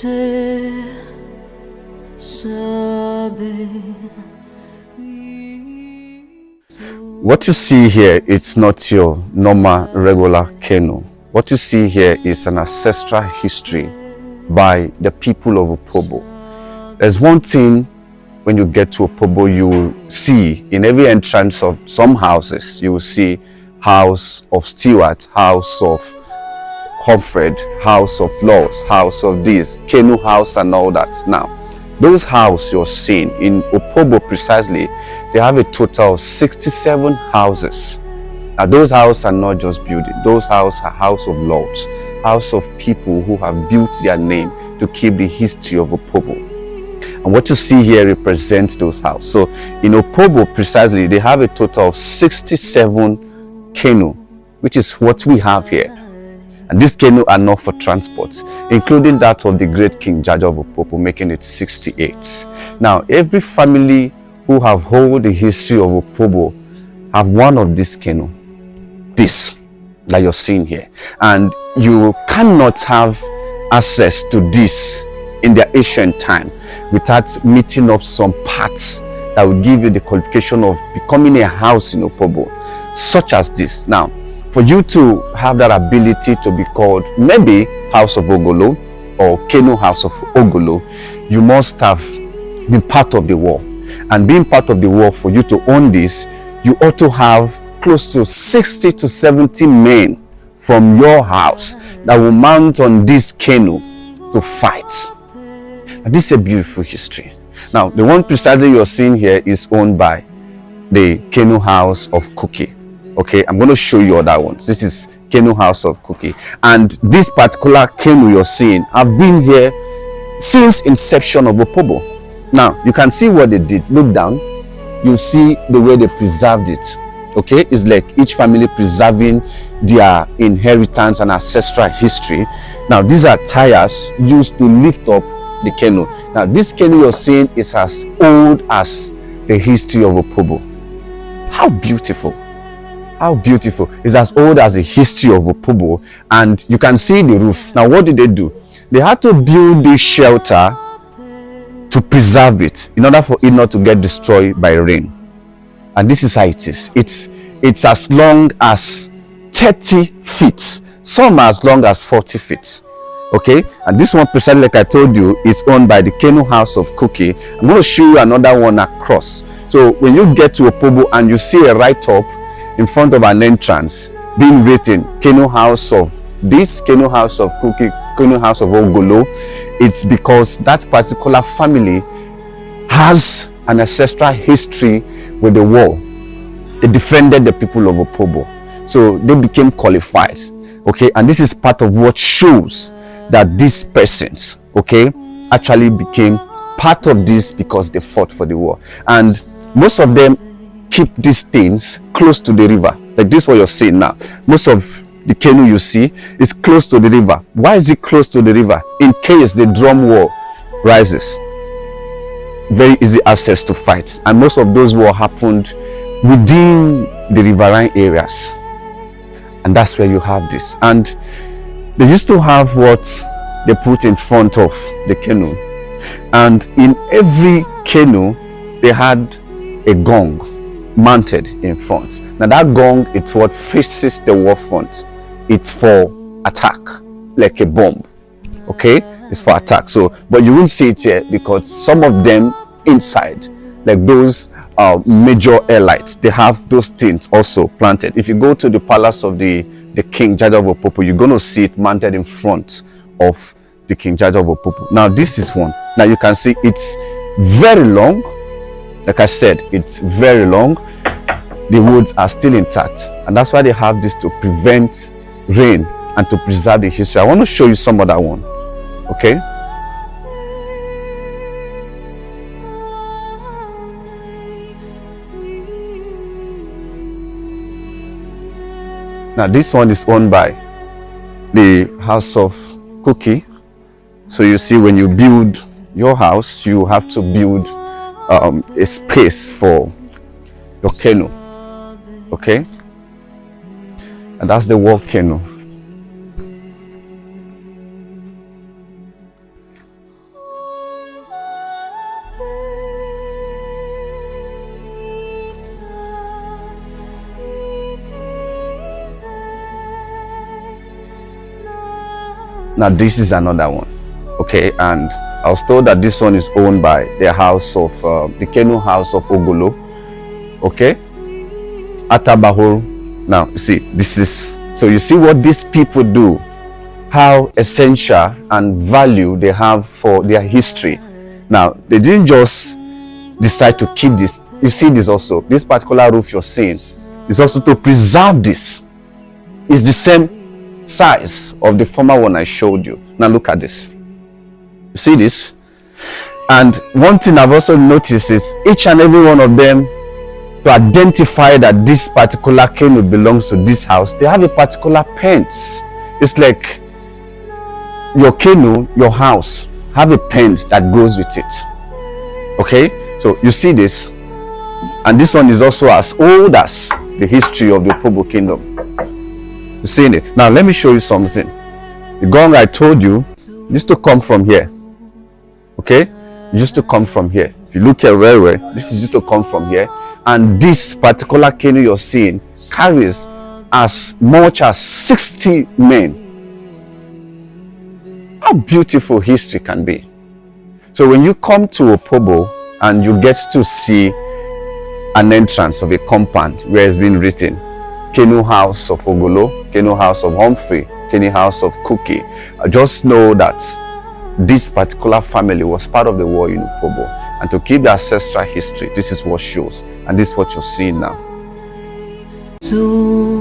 What you see here, it's not your normal regular canoe. What you see here is an ancestral history by the people of Opobo. There's one thing when you get to Opobo, you will see in every entrance of some houses, you will see house of Stewart, house of Humfred, house of Laws, house of this, canoe house and all that. Now, those houses you're seeing in Opobo precisely, they have a total of 67 houses. Now, those houses are not just building. Those houses are house of lords, house of people who have built their name to keep the history of Opobo. And what you see here represents those houses. So in Opobo precisely, they have a total of 67 canoe, which is what we have here. And these canoe are not for transport, including that of the great King Jaja of Opobo, making it 68. Now, every family who have hold the history of Opobo have one of these canoe, this that you're seeing here. And you cannot have access to this in the ancient time without meeting up some parts that will give you the qualification of becoming a house in Opobo, such as this. Now, for you to have that ability to be called maybe House of Ogolo or Canoe House of Ogolo, you must have been part of the war. And being part of the war, for you to own this, you ought to have close to 60 to 70 men from your house that will mount on this canoe to fight. And this is a beautiful history. Now, the one precisely you're seeing here is owned by the Canoe House of Cookie. Okay, I'm going to show you other ones. This is Canoe House of Cookie, and this particular canoe you're seeing have been here since inception of Opobo. Now you can see what they did. Look down, you see the way they preserved it. Okay, it's like each family preserving their inheritance and ancestral history. Now these are tires used to lift up the canoe. Now this canoe you're seeing is as old as the history of Opobo. How beautiful! How beautiful. It's as old as the history of Opobo, and you can see the roof. Now what did they do? They had to build this shelter to preserve it in order for it not to get destroyed by rain. And this is how it is. It's as long as 30 feet. Some are as long as 40 feet. Okay, and this one precisely, like I told you, is owned by the Canoe House of Cookie. I'm going to show you another one across. So when you get to Opobo and you see a write-up in front of an entrance being written Canoe House of this, Canoe House of Cookie, Canoe House of Ogolo, it's because that particular family has an ancestral history with the war. They defended the people of Opobo, so they became qualified. Okay, and this is part of what shows that these persons, okay, actually became part of this because they fought for the war. And most of them keep these things close to the river. Like this, what you're seeing now, most of the canoe you see is close to the river. Why is it close to the river? In case the drum war rises, very easy access to fight. And most of those war happened within the riverine areas, and that's where you have this. And they used to have what they put in front of the canoe, and in every canoe they had a gong mounted in front. Now that gong, it's what faces the war front. It's for attack, like a bomb. Okay, it's for attack. So but you won't see it here because some of them inside, like those major airlights, they have those things also planted. If you go to the palace of the King Jaja of Opobo, you're going to see it mounted in front of the King Jaja of Opobo. Now this is one. Now you can see it's very long. Like I said, it's very long. The woods are still intact, and that's why they have this to prevent rain and to preserve the history. I want to show you some other one. Okay, now this one is owned by the House of Cookie. So you see, when you build your house, you have to build a space for your canoe. Okay, and that's the war canoe. Now this is another one. Okay, and I was told that this one is owned by the house of the Canoe house of Ogolo. Okay, Atabahoro. Now you see, this is, so you see what these people do, how essential and value they have for their history. Now they didn't just decide to keep this. You see this also, this particular roof you're seeing is also to preserve this. It's the same size of the former one I showed you. Now look at this. You see this? And one thing I've also noticed is each and every one of them, to identify that this particular canoe belongs to this house, they have a particular pence. It's like your canoe, your house, have a pence that goes with it. Okay, so you see this, and this one is also as old as the history of the Opobo Kingdom. You seeing it? Now let me show you something. The gong I told you used to come from here. Okay, it used to come from here. If you look at railway, this is used to come from here, and this particular canoe you're seeing carries as much as 60 men. How beautiful history can be. So when you come to Opobo and you get to see an entrance of a compound where it's been written Canoe House of Ogolo, Canoe House of Humphrey, Canoe House of Cookie, just know that this particular family was part of the war in Opobo, and to keep the ancestral history, this is what shows, and this is what you're seeing now. So